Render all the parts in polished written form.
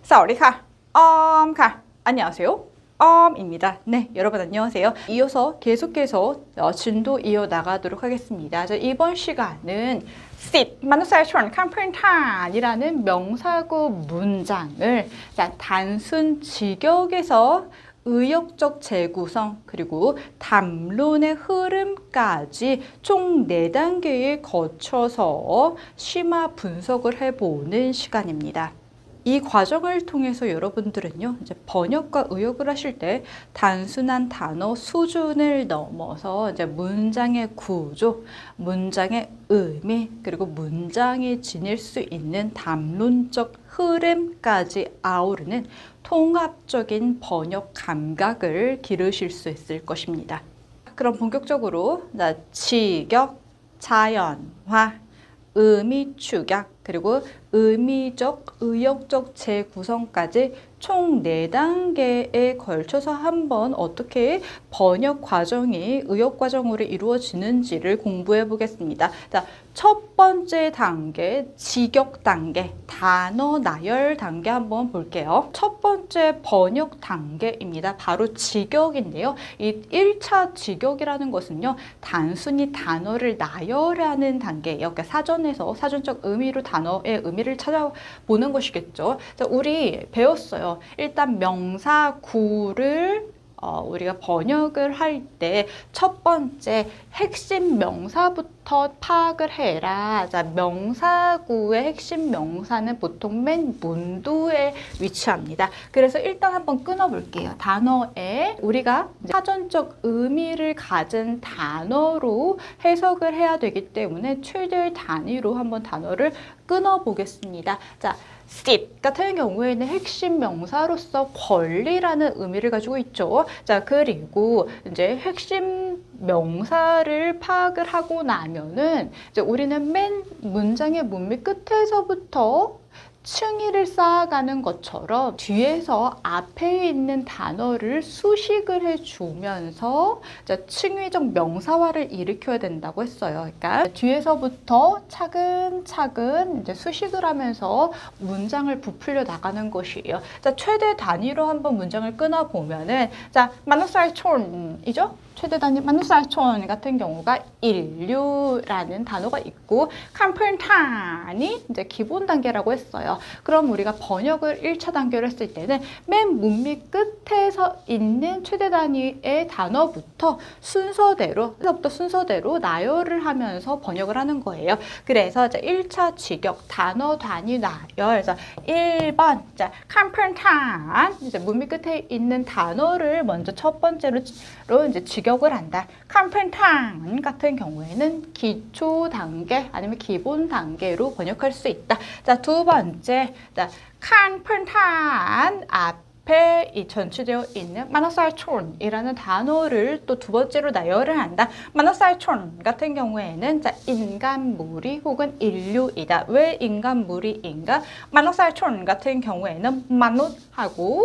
사와디카, 카. 안녕하세요. 입니다. 네, 여러분 안녕하세요. 이어서 계속해서 진도 이어나가도록 하겠습니다. 이번 시간은 sit, 만우사이촌 캄프린탄이라는 명사구 문장을 단순 직역에서 의역적 재구성 그리고 담론의 흐름까지 총 4단계에 거쳐서 심화 분석을 해보는 시간입니다. 이 과정을 통해서 여러분들은요, 이제 번역과 의역을 하실 때 단순한 단어 수준을 넘어서 이제 문장의 구조, 문장의 의미, 그리고 문장이 지닐 수 있는 담론적 흐름까지 아우르는 통합적인 번역 감각을 기르실 수 있을 것입니다. 그럼 본격적으로 직역, 자연화, 의미 축약, 그리고 의미적, 의역적 재구성까지 총 4단계에 걸쳐서 한번 어떻게 번역 과정이 의역 과정으로 이루어지는지를 공부해 보겠습니다. 자, 첫 번째 단계, 직역 단계, 단어 나열 단계 한번 볼게요. 첫 번째 번역 단계입니다. 바로 직역인데요. 이 1차 직역이라는 것은요, 단순히 단어를 나열하는 단계예요. 그러니까 사전에서 사전적 의미로 단어의 의미를 찾아보는 것이겠죠. 자, 우리 배웠어요. 일단 명사구를 우리가 번역을 할 때 첫 번째 핵심 명사부터 파악을 해라. 자, 명사구의 핵심 명사는 보통 맨 문두에 위치합니다. 그래서 일단 한번 끊어볼게요. 단어에 우리가 사전적 의미를 가진 단어로 해석을 해야 되기 때문에 최대 단위로 한번 단어를 끊어보겠습니다. 자, sit 같은 경우에는 핵심 명사로서 권리라는 의미를 가지고 있죠. 자, 그리고 이제 핵심 명사를 파악을 하고 나면은 이제 우리는 맨 문장의 문맥 끝에서부터 층위를 쌓아가는 것처럼 뒤에서 앞에 있는 단어를 수식을 해주면서 층위적 명사화를 일으켜야 된다고 했어요. 그러니까 뒤에서부터 차근차근 이제 수식을 하면서 문장을 부풀려 나가는 것이에요. 자, 최대 단위로 한번 문장을 끊어 보면은 자, 만우사이촌이죠? 최대 단위 만우사이촌 같은 경우가 인류라는 단어가 있고 캄프린탄이 이제 기본 단계라고 했어요. 그럼 우리가 번역을 1차 단계로 했을 때는 맨 문맥 끝에서 있는 최대 단위의 단어부터 순서대로 나열을 하면서 번역을 하는 거예요. 그래서 이제 1차 직역 단어 단위 나열. 그래서 1번 자, 캄프린탄 이제 문맥 끝에 있는 단어를 먼저 첫 번째로 이제 직역을 한다. 캄프린탄 같은 경우에는 기초 단계 아니면 기본 단계로 번역할 수 있다. 자, 두 번째, 자, 캄프린탄 앞에 이 전치되어 있는 만우사이촌이라는 단어를 또 두 번째로 나열을 한다. 만우사이촌 같은 경우에는 자, 인간무리 혹은 인류이다. 왜 인간무리인가? 만우사이촌 같은 경우에는 만웃하고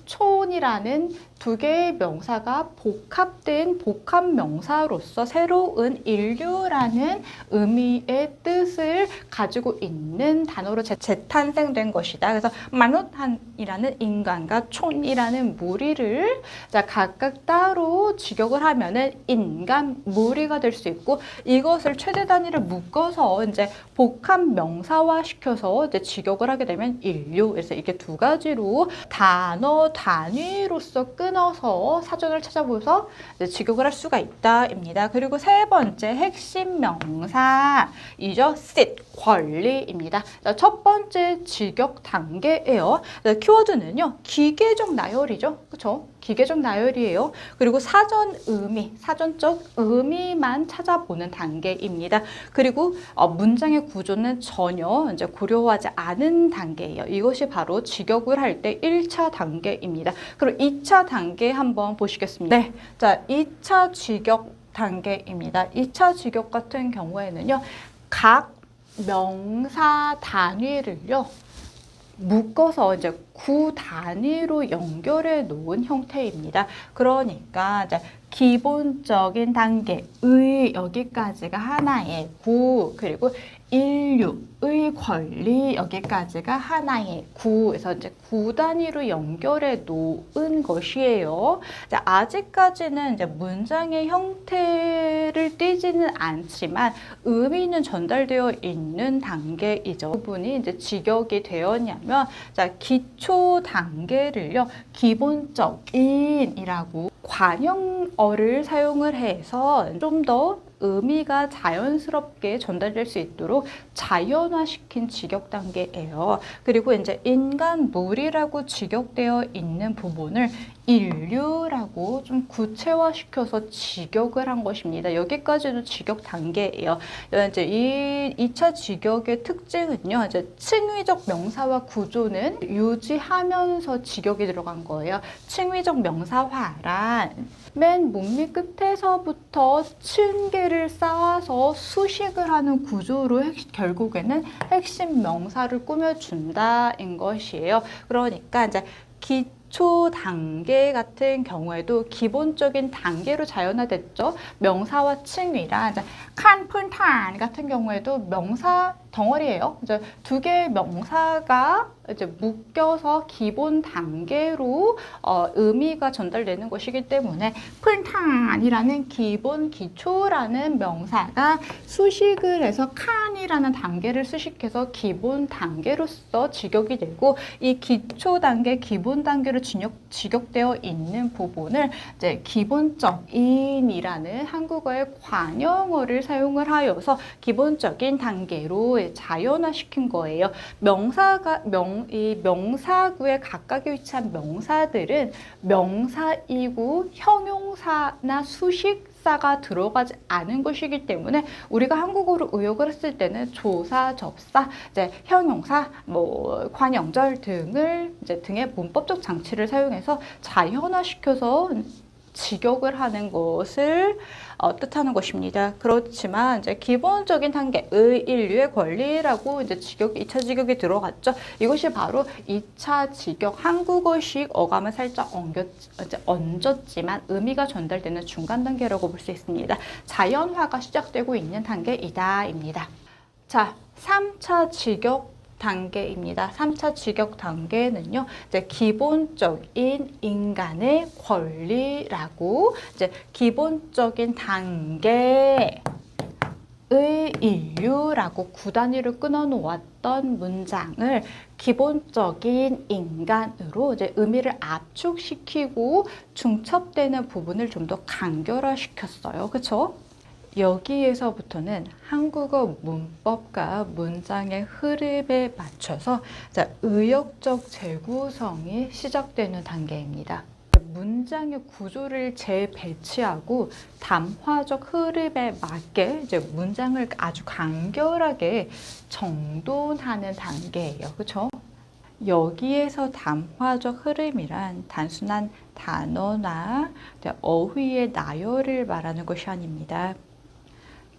촌이라는 두 개의 명사가 복합된 복합 명사로서 새로운 인류라는 의미의 뜻을 가지고 있는 단어로 재탄생된 것이다. 그래서 만웃이라는 인간과 촌이라는 무리를 자, 각각 따로 직역을 하면은 인간 무리가 될 수 있고 이것을 최대 단위를 묶어서 이제 복합 명사화 시켜서 이제 직역을 하게 되면 인류. 그래서 이렇게 두 가지로 단어 단위로서 끊어서 사전을 찾아보면서 이제 직역을 할 수가 있다입니다. 그리고 세 번째 핵심 명사이죠. sit 권리입니다. 자, 첫 번째 직역 단계예요. 자, 키워드는요. 기계적 나열이죠. 그렇죠? 기계적 나열이에요. 그리고 사전 의미, 사전적 의미만 찾아보는 단계입니다. 그리고 문장의 구조는 전혀 이제 고려하지 않은 단계예요. 이것이 바로 직역을 할 때 1차 단계입니다. 그리고 2차 단계 한번 보시겠습니다. 네, 자, 2차 직역 단계입니다. 2차 직역 같은 경우에는요. 각 명사 단위를요. 묶어서 이제 구 단위로 연결해 놓은 형태입니다. 그러니까 이제 기본적인 단계 의 여기까지가 하나의 구 그리고 인류의 권리 여기까지가 하나의 구에서 이제 구 단위로 연결해 놓은 것이에요. 이제 아직까지는 이제 문장의 형태를 띄지는 않지만 의미는 전달되어 있는 단계이죠. 부분이 이제 직역이 되었냐면 자, 기초 단계를요 기본적인이라고 관형어를 사용을 해서 좀 더 의미가 자연스럽게 전달될 수 있도록 자연화시킨 직역 단계예요. 그리고 이제 인간물이라고 직역되어 있는 부분을 인류라고 좀 구체화시켜서 직역을 한 것입니다. 여기까지도 직역 단계예요. 이제 이 2차 직역의 특징은요. 이제 칭의적 명사화 구조는 유지하면서 직역이 들어간 거예요. 칭의적 명사화란 맨 문미 끝에서부터 층계를 쌓아서 수식을 하는 구조로 결국에는 핵심 명사를 꾸며준다인 것이에요. 그러니까 이제 기초 단계 같은 경우에도 기본적인 단계로 자연화됐죠. 명사와 칭의란 칸, 푼, 탄 같은 경우에도 명사 덩어리예요. 이제 두 개의 명사가 이제 묶여서 기본 단계로 의미가 전달되는 것이기 때문에 푼탄이라는 기본 기초라는 명사가 수식을 해서 칸이라는 단계를 수식해서 기본 단계로서 직역이 되고 이 기초 단계, 기본 단계로 직역되어 있는 부분을 이제 기본적인이라는 한국어의 관형어를 사용을 하여서 기본적인 단계로 자연화시킨 거예요. 이 명사구에 가깝게 위치한 명사들은 명사이고 형용사나 수식사가 들어가지 않은 것이기 때문에 우리가 한국어로 의역을 했을 때는 조사, 접사, 이제 형용사, 관형절 등을 등의 문법적 장치를 사용해서 자연화시켜서 직역을 하는 것을 뜻하는 것입니다. 그렇지만 이제 기본적인 단계의 인류의 권리라고 이제 2차 직역이 들어갔죠. 이것이 바로 2차 직역 한국어식 어감을 살짝 얹었지만 의미가 전달되는 중간 단계라고 볼 수 있습니다. 자연화가 시작되고 있는 단계이다입니다. 자, 3차 직역 단계입니다. 3차 직역 단계는요, 이제 기본적인 인간의 권리라고 이제 기본적인 단계의 인류라고 구 단위를 끊어 놓았던 문장을 기본적인 인간으로 이제 의미를 압축시키고 중첩되는 부분을 좀 더 간결화시켰어요. 그렇죠? 여기에서부터는 한국어 문법과 문장의 흐름에 맞춰서 의역적 재구성이 시작되는 단계입니다. 문장의 구조를 재배치하고 담화적 흐름에 맞게 이제 문장을 아주 간결하게 정돈하는 단계예요. 그렇죠? 여기에서 담화적 흐름이란 단순한 단어나 어휘의 나열을 말하는 것이 아닙니다.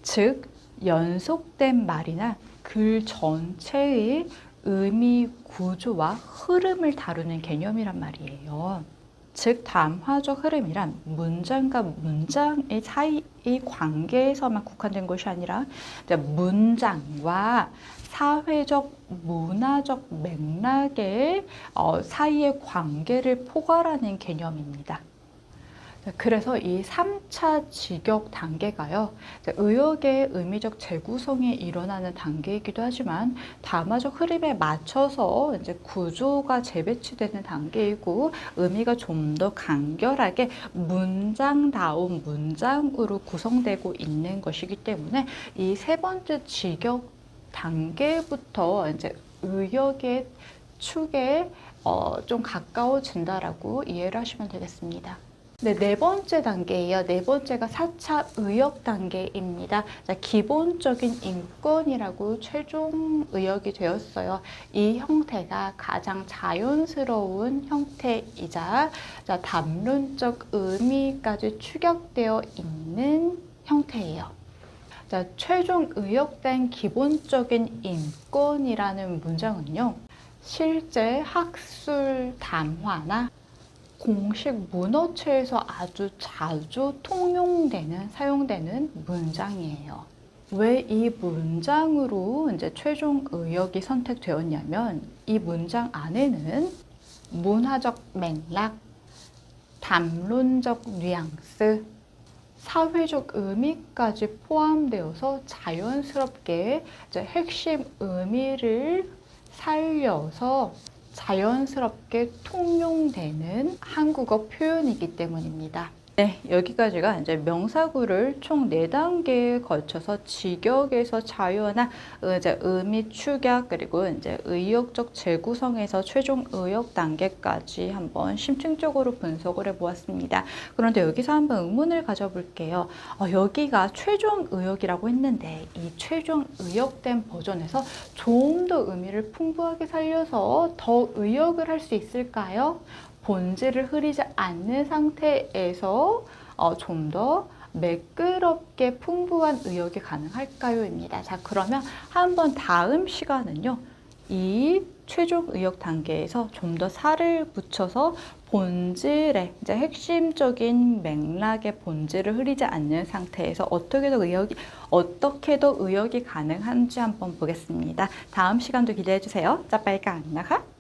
즉, 연속된 말이나 글 전체의 의미 구조와 흐름을 다루는 개념이란 말이에요. 즉, 담화적 흐름이란 문장과 문장의 사이의 관계에서만 국한된 것이 아니라 문장과 사회적, 문화적 맥락의 사이의 관계를 포괄하는 개념입니다. 그래서 이 3차 직역 단계가요, 의역의 의미적 재구성이 일어나는 단계이기도 하지만 담화적 흐름에 맞춰서 이제 구조가 재배치되는 단계이고 의미가 좀 더 간결하게 문장다운 문장으로 구성되고 있는 것이기 때문에 이 세 번째 직역 단계부터 이제 의역의 축에 좀 가까워진다라고 이해를 하시면 되겠습니다. 네 번째 단계예요. 네 번째가 4차 의역 단계입니다. 자, 기본적인 인권이라고 최종 의역이 되었어요. 이 형태가 가장 자연스러운 형태이자 담론적 의미까지 축약되어 있는 형태예요. 자, 최종 의역된 기본적인 인권이라는 문장은요, 실제 학술 담화나 공식 문어체에서 아주 자주 사용되는 문장이에요. 왜 이 문장으로 이제 최종 의역이 선택되었냐면 이 문장 안에는 문화적 맥락, 담론적 뉘앙스, 사회적 의미까지 포함되어서 자연스럽게 이제 핵심 의미를 살려서 자연스럽게 통용되는 한국어 표현이기 때문입니다. 네, 여기까지가 이제 명사구를 총 4단계에 걸쳐서 직역에서 자유나 이제 의미 축약 그리고 이제 의역적 재구성에서 최종 의역 단계까지 한번 심층적으로 분석을 해보았습니다. 그런데 여기서 한번 의문을 가져볼게요. 여기가 최종 의역이라고 했는데 이 최종 의역된 버전에서 좀 더 의미를 풍부하게 살려서 더 의역을 할 수 있을까요? 본질을 흐리지 않는 상태에서 좀 더 매끄럽게 풍부한 의역이 가능할까요? 입니다. 자, 그러면 한번 다음 시간은요. 이 최종 의역 단계에서 좀 더 살을 붙여서 본질의 이제 핵심적인 맥락의 본질을 흐리지 않는 상태에서 어떻게도 의역이 가능한지 한번 보겠습니다. 다음 시간도 기대해 주세요. 짜파이까 안나가?